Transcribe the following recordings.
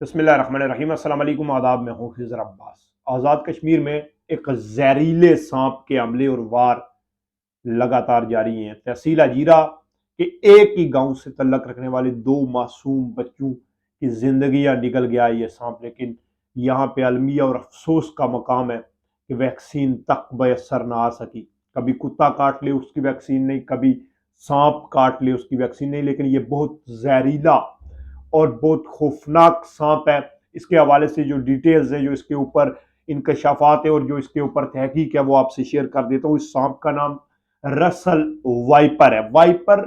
بسم اللہ الرحمن الرحیم، السلام علیکم، آداب، میں ہوں خضر عباس۔ آزاد کشمیر میں ایک زہریلے سانپ کے حملے اور وار لگاتار جاری ہیں۔ تحصیل اجیرہ کے ایک ہی گاؤں سے تعلق رکھنے والے دو معصوم بچوں کی زندگیاں نکل گیا یہ سانپ، لیکن یہاں پہ المیہ اور افسوس کا مقام ہے کہ ویکسین تک میسر نہ آ سکی۔ کبھی کتا کاٹ لے اس کی ویکسین نہیں، کبھی سانپ کاٹ لے اس کی ویکسین نہیں، لیکن یہ بہت زہریلا اور بہت خوفناک سانپ ہے۔ اس کے حوالے سے جو ڈیٹیلز ہیں، جو اس کے اوپر انکشافات ہیں اور جو اس کے اوپر تحقیق ہے، وہ آپ سے شیئر کر دیتا ہوں۔ اس سانپ کا نام رسل وائپر ہے۔ وائپر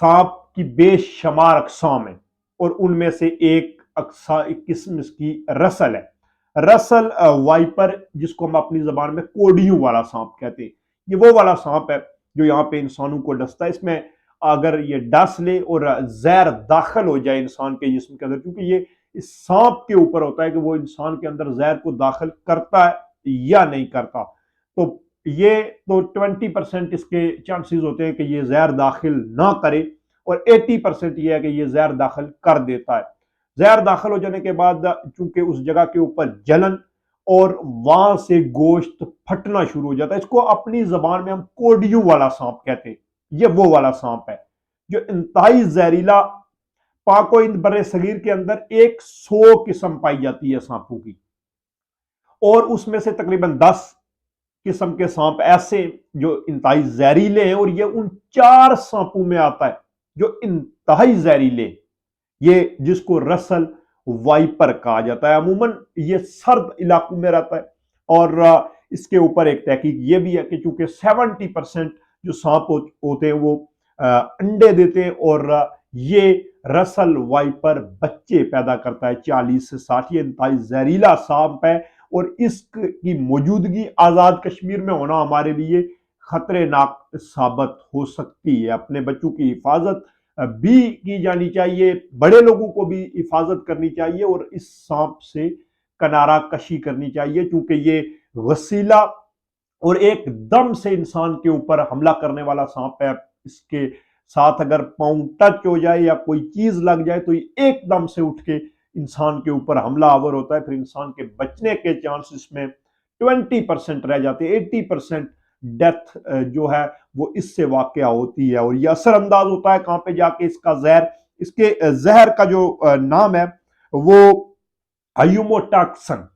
سانپ کی بے شمار اقسام ہیں اور ان میں سے ایک قسم اس کی رسل ہے۔ رسل وائپر، جس کو ہم اپنی زبان میں کوڈیوں والا سانپ کہتے ہیں، یہ وہ والا سانپ ہے جو یہاں پہ انسانوں کو ڈستا ہے۔ اس میں اگر یہ ڈس لے اور زہر داخل ہو جائے انسان کے جسم کے اندر، کیونکہ یہ اس سانپ کے اوپر ہوتا ہے کہ وہ انسان کے اندر زہر کو داخل کرتا ہے یا نہیں کرتا، تو یہ تو 20% اس کے چانسز ہوتے ہیں کہ یہ زہر داخل نہ کرے، اور 80% یہ ہے کہ یہ زہر داخل کر دیتا ہے۔ زہر داخل ہو جانے کے بعد چونکہ اس جگہ کے اوپر جلن اور وہاں سے گوشت پھٹنا شروع ہو جاتا ہے، اس کو اپنی زبان میں ہم کوڈیوں والا سانپ کہتے ہیں۔ یہ وہ والا سانپ ہے جو انتہائی زہریلا، پاک و ہند بر صغیر کے اندر 100 قسم پائی جاتی ہے سانپوں کی، اور اس میں سے تقریباً 10 قسم کے سانپ ایسے جو انتہائی زہریلے ہیں، اور یہ ان 4 سانپوں میں آتا ہے جو انتہائی زہریلے، یہ جس کو رسل وائپر کہا جاتا ہے۔ عموماً یہ سرد علاقوں میں رہتا ہے، اور اس کے اوپر ایک تحقیق یہ بھی ہے کہ چونکہ 70% جو سانپ ہوتے ہیں وہ انڈے دیتے ہیں، اور یہ رسل وائپر بچے پیدا کرتا ہے 40 سے 60۔ یہ انتہائی زہریلا سانپ ہے، اور اس کی موجودگی آزاد کشمیر میں ہونا ہمارے لیے خطرے ناک ثابت ہو سکتی ہے۔ اپنے بچوں کی حفاظت بھی کی جانی چاہیے، بڑے لوگوں کو بھی حفاظت کرنی چاہیے، اور اس سانپ سے کنارہ کشی کرنی چاہیے، کیونکہ یہ وسیلہ اور ایک دم سے انسان کے اوپر حملہ کرنے والا سانپ ہے۔ اس کے ساتھ اگر پاؤں ٹچ ہو جائے یا کوئی چیز لگ جائے تو یہ ایک دم سے اٹھ کے انسان کے اوپر حملہ آور ہوتا ہے، پھر انسان کے بچنے کے چانسز میں 20% رہ جاتے ہیں۔ 80% ڈیتھ جو ہے وہ اس سے واقع ہوتی ہے، اور یہ اثر انداز ہوتا ہے کہاں پہ جا کے اس کا زہر، اس کے زہر کا جو نام ہے وہ ہیوموٹاکسن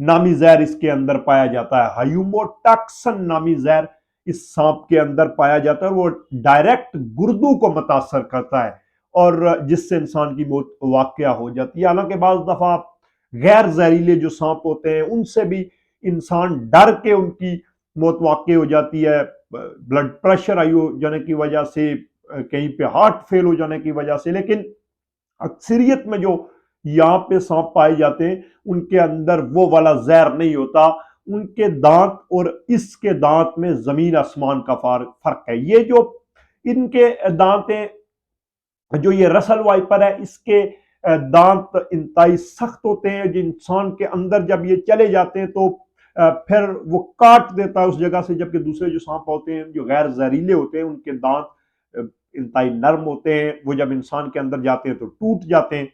نامی زہر اس کے اندر پایا جاتا ہے۔ ہیوموٹاکسن نامی زہر اس سانپ کے اندر پایا جاتا ہے، اور وہ ڈائریکٹ گردوں کو متاثر کرتا ہے، اور جس سے انسان کی موت واقع ہو جاتی ہے۔ حالانکہ بعض دفعہ غیر زہریلے جو سانپ ہوتے ہیں ان سے بھی انسان ڈر کے ان کی موت واقع ہو جاتی ہے، بلڈ پریشر ہائی ہو جانے کی وجہ سے، کہیں پہ ہارٹ فیل ہو جانے کی وجہ سے۔ لیکن اکثریت میں جو یہاں پہ سانپ پائے جاتے ہیں ان کے اندر وہ والا زہر نہیں ہوتا۔ ان کے دانت اور اس کے دانت میں زمین آسمان کا فرق ہے۔ یہ جو ان کے دانت ہیں، جو یہ رسل وائپر ہے، اس کے دانت انتہائی سخت ہوتے ہیں، جو انسان کے اندر جب یہ چلے جاتے ہیں تو پھر وہ کاٹ دیتا ہے اس جگہ سے، جبکہ دوسرے جو سانپ ہوتے ہیں جو غیر زہریلے ہوتے ہیں ان کے دانت انتہائی نرم ہوتے ہیں، وہ جب انسان کے اندر جاتے ہیں تو ٹوٹ جاتے ہیں۔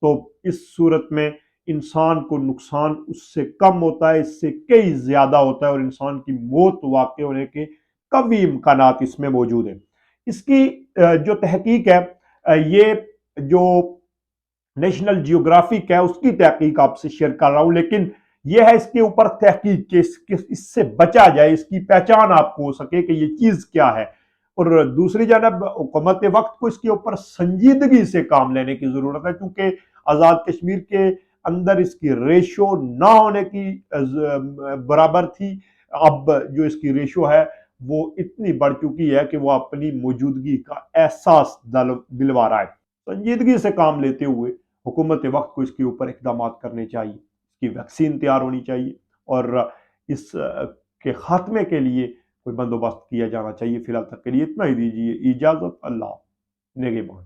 تو اس صورت میں انسان کو نقصان اس سے کم ہوتا ہے، اس سے کئی زیادہ ہوتا ہے، اور انسان کی موت واقع ہونے کے قوی امکانات اس میں موجود ہیں۔ اس کی جو تحقیق ہے، یہ جو نیشنل جیوگرافک ہے اس کی تحقیق آپ سے شیئر کر رہا ہوں، لیکن یہ ہے اس کے اوپر تحقیق کہ اس سے بچا جائے، اس کی پہچان آپ کو ہو سکے کہ یہ چیز کیا ہے۔ اور دوسری جانب حکومت وقت کو اس کے اوپر سنجیدگی سے کام لینے کی ضرورت ہے، کیونکہ آزاد کشمیر کے اندر اس کی ریشو نہ ہونے کی برابر تھی، اب جو اس کی ریشو ہے وہ اتنی بڑھ چکی ہے کہ وہ اپنی موجودگی کا احساس دلوا رہا ہے۔ سنجیدگی سے کام لیتے ہوئے حکومت وقت کو اس کے اوپر اقدامات کرنے چاہیے، اس کی ویکسین تیار ہونی چاہیے، اور اس کے خاتمے کے لیے کوئی بندوبست کیا جانا چاہیے۔ فی الحال تک کے لیے اتنا ہی دیجیے اجازت۔ اللہ نگہبان۔